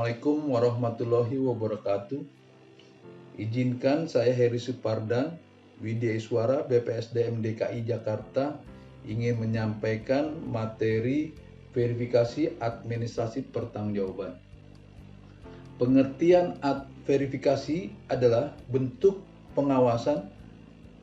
Assalamualaikum warahmatullahi wabarakatuh. Izinkan saya Heri Supardan, Widya Iswara, BPSDM DKI Jakarta, ingin menyampaikan materi verifikasi administrasi pertanggungjawaban. Pengertian verifikasi adalah bentuk pengawasan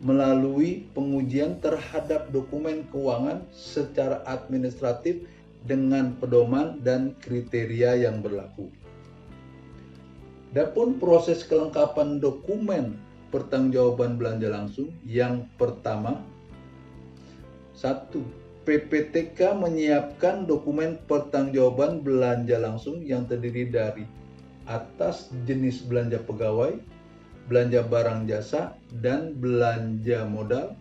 melalui pengujian terhadap dokumen keuangan secara administratif dengan pedoman dan kriteria yang berlaku. Adapun proses kelengkapan dokumen pertanggungjawaban belanja langsung yang pertama, 1. PPTK menyiapkan dokumen pertanggungjawaban belanja langsung yang terdiri dari atas jenis belanja pegawai, belanja barang jasa, dan belanja modal,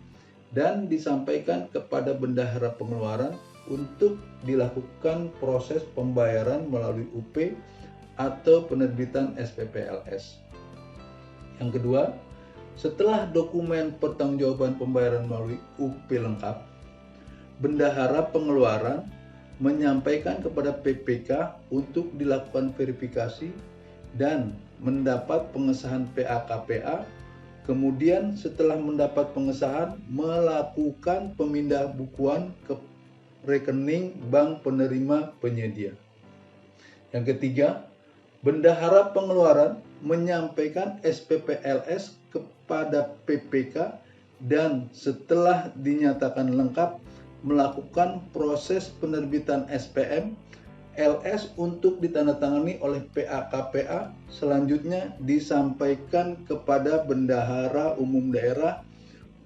dan disampaikan kepada bendahara pengeluaran untuk dilakukan proses pembayaran melalui UP atau penerbitan SPPLS. Yang kedua, setelah dokumen pertanggungjawaban pembayaran melalui UP lengkap, bendahara pengeluaran menyampaikan kepada PPK untuk dilakukan verifikasi dan mendapat pengesahan PA-KPA. Kemudian setelah mendapat pengesahan, melakukan pemindahbukuan ke rekening bank penerima penyedia. Yang ketiga, bendahara pengeluaran menyampaikan SPPLS kepada PPK dan setelah dinyatakan lengkap, melakukan proses penerbitan SPM LS untuk ditandatangani oleh PA-KPA. Selanjutnya disampaikan kepada bendahara umum daerah,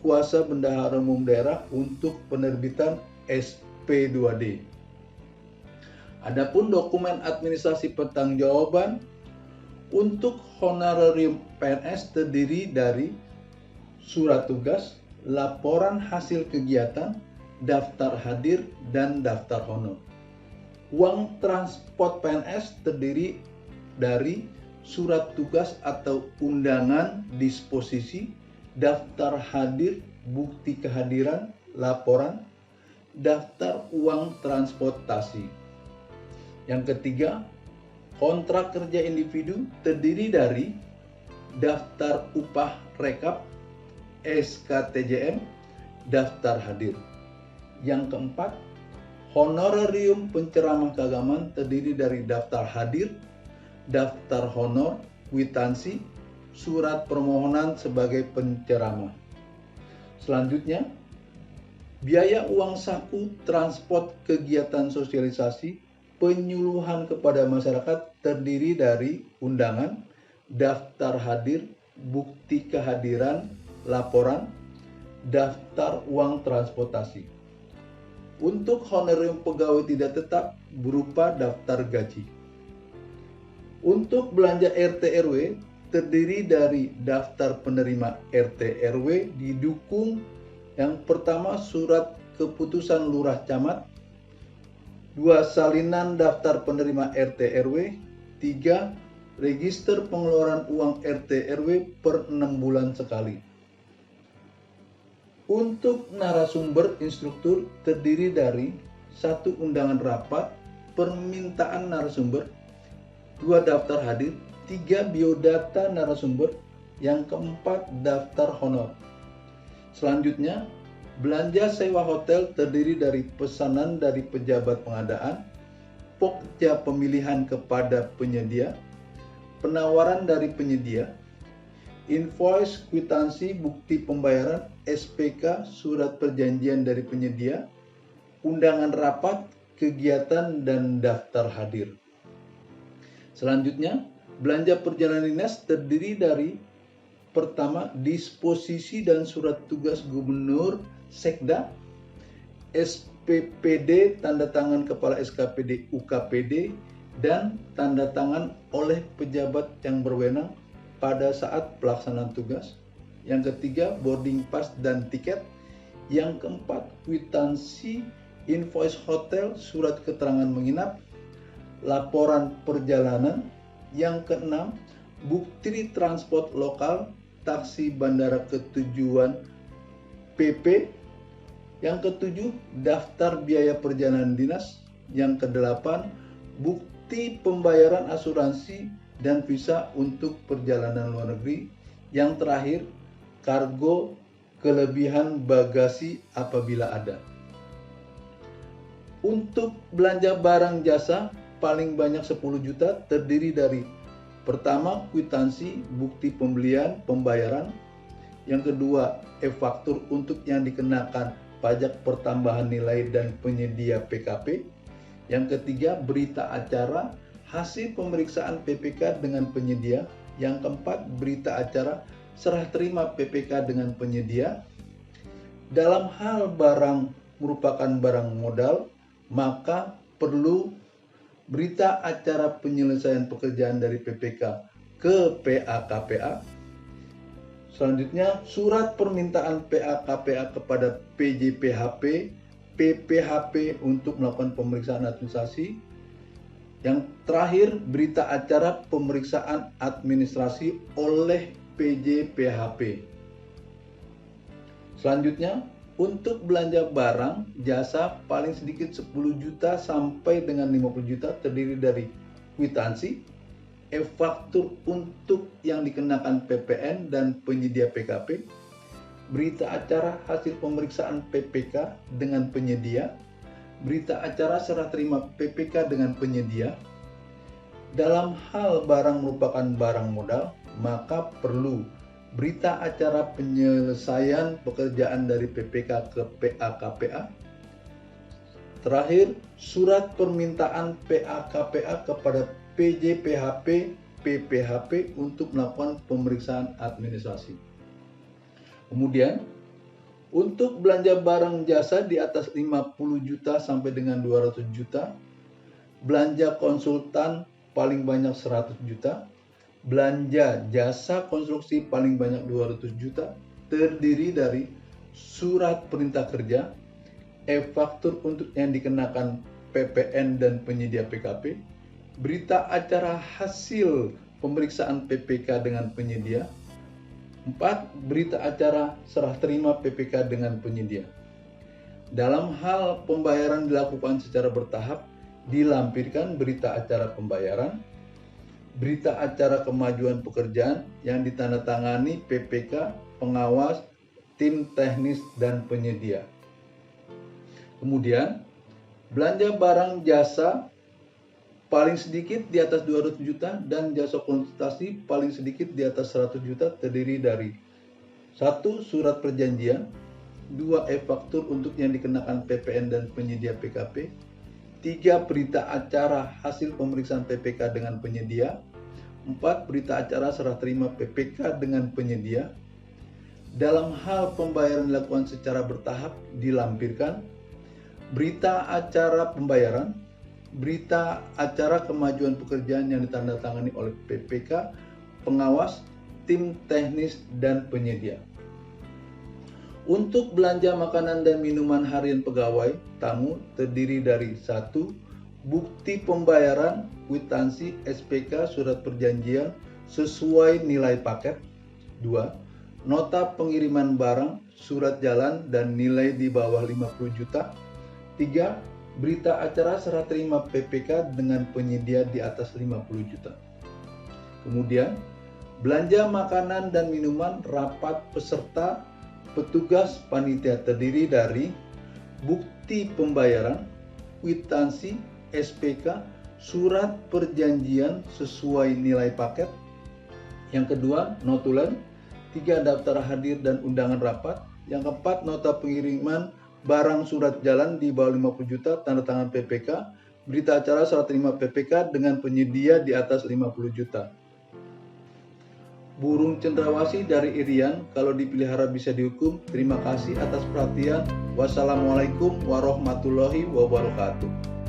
kuasa bendahara umum daerah untuk penerbitan SP2D. Adapun dokumen administrasi pertanggungjawaban untuk honorarium PNS terdiri dari surat tugas, laporan hasil kegiatan, daftar hadir, dan daftar honor. Uang transport PNS terdiri dari surat tugas atau undangan disposisi, daftar hadir, bukti kehadiran, laporan, daftar uang transportasi. Yang ketiga, kontrak kerja individu terdiri dari daftar upah rekap, SKTJM, daftar hadir. Yang keempat, honorarium penceramah keagamaan terdiri dari daftar hadir, daftar honor, kwitansi, surat permohonan sebagai penceramah. Selanjutnya, biaya uang saku transport kegiatan sosialisasi penyuluhan kepada masyarakat terdiri dari undangan, daftar hadir, bukti kehadiran, laporan, daftar uang transportasi. Untuk honorarium pegawai tidak tetap berupa daftar gaji. Untuk belanja RT RW terdiri dari daftar penerima RT RW didukung yang pertama surat keputusan lurah camat, 2. Salinan daftar penerima RT RW, 3. Register pengeluaran uang RT RW per 6 bulan sekali. Untuk narasumber instruktur terdiri dari 1. Undangan rapat, permintaan narasumber, 2. Daftar hadir, 3. Biodata narasumber, yang keempat daftar honor. Selanjutnya, belanja sewa hotel terdiri dari pesanan dari pejabat pengadaan, pokja pemilihan kepada penyedia, penawaran dari penyedia, invoice, kwitansi, bukti pembayaran, SPK, surat perjanjian dari penyedia, undangan rapat, kegiatan, dan daftar hadir. Selanjutnya, belanja perjalanan dinas terdiri dari pertama, disposisi dan surat tugas gubernur Sekda, SPPD tanda tangan kepala SKPD UKPD, dan tanda tangan oleh pejabat yang berwenang pada saat pelaksanaan tugas. Yang ketiga, boarding pass dan tiket. Yang keempat, kwitansi, invoice hotel, surat keterangan menginap, laporan perjalanan. Yang keenam, bukti transport lokal, taksi bandara ketujuan PP. Yang ketujuh, daftar biaya perjalanan dinas. Yang kedelapan, bukti bukti pembayaran asuransi dan visa untuk perjalanan luar negeri. Yang terakhir, kargo kelebihan bagasi apabila ada. Untuk belanja barang jasa paling banyak 10 juta terdiri dari pertama, kwitansi bukti pembelian pembayaran. Yang kedua, e-faktur untuk yang dikenakan pajak pertambahan nilai dan penyedia PKP. Yang ketiga, berita acara hasil pemeriksaan PPK dengan penyedia. Yang keempat, berita acara serah terima PPK dengan penyedia. Dalam hal barang merupakan barang modal, maka perlu berita acara penyelesaian pekerjaan dari PPK ke PA-KPA. Selanjutnya, surat permintaan PA-KPA kepada PJPHP, PPHP untuk melakukan pemeriksaan administrasi. Yang terakhir, berita acara pemeriksaan administrasi oleh PJPHP. Selanjutnya, untuk belanja barang jasa paling sedikit 10 juta sampai dengan 50 juta terdiri dari kwitansi, e-faktur untuk yang dikenakan PPN dan penyedia PKP, berita acara hasil pemeriksaan PPK dengan penyedia, berita acara serah terima PPK dengan penyedia. Dalam hal barang merupakan barang modal, maka perlu berita acara penyelesaian pekerjaan dari PPK ke PA-KPA. Terakhir, surat permintaan PA-KPA kepada PJPHP, PPHP untuk melakukan pemeriksaan administrasi. Kemudian, untuk belanja barang jasa di atas 50 juta sampai dengan 200 juta, belanja konsultan paling banyak 100 juta, belanja jasa konstruksi paling banyak 200 juta terdiri dari surat perintah kerja, e-faktur untuk yang dikenakan PPN dan penyedia PKP, berita acara hasil pemeriksaan PPK dengan penyedia. 4. Berita acara serah terima PPK dengan penyedia. Dalam hal pembayaran dilakukan secara bertahap, dilampirkan berita acara pembayaran, berita acara kemajuan pekerjaan yang ditandatangani PPK, pengawas, tim teknis, dan penyedia. Kemudian, belanja barang jasa paling sedikit di atas 200 juta dan jasa konsultasi paling sedikit di atas 100 juta terdiri dari 1. Surat perjanjian, 2. E-faktur untuk yang dikenakan PPN dan penyedia PKP, 3. Berita acara hasil pemeriksaan PPK dengan penyedia, 4. Berita acara serah terima PPK dengan penyedia. Dalam hal pembayaran dilakukan secara bertahap, dilampirkan berita acara pembayaran, berita acara kemajuan pekerjaan yang ditandatangani oleh PPK, pengawas, tim teknis, dan penyedia. Untuk belanja makanan dan minuman harian pegawai tamu terdiri dari 1. Bukti pembayaran, kwitansi, SPK, surat perjanjian sesuai nilai paket. 2. Nota pengiriman barang, surat jalan dan nilai di bawah 50 juta. 3. Berita acara serah terima PPK dengan penyedia di atas 50 juta. Kemudian, belanja makanan dan minuman rapat peserta petugas panitia terdiri dari bukti pembayaran, kwitansi, SPK, surat perjanjian sesuai nilai paket. Yang kedua, notulen. 3. Daftar hadir dan undangan rapat. Yang keempat, nota pengiriman barang surat jalan di bawah 50 juta tanda tangan PPK, berita acara serah terima PPK dengan penyedia di atas 50 juta. Burung cendrawasih dari Irian, kalau dipelihara bisa dihukum. Terima kasih atas perhatian. Wassalamualaikum warahmatullahi wabarakatuh.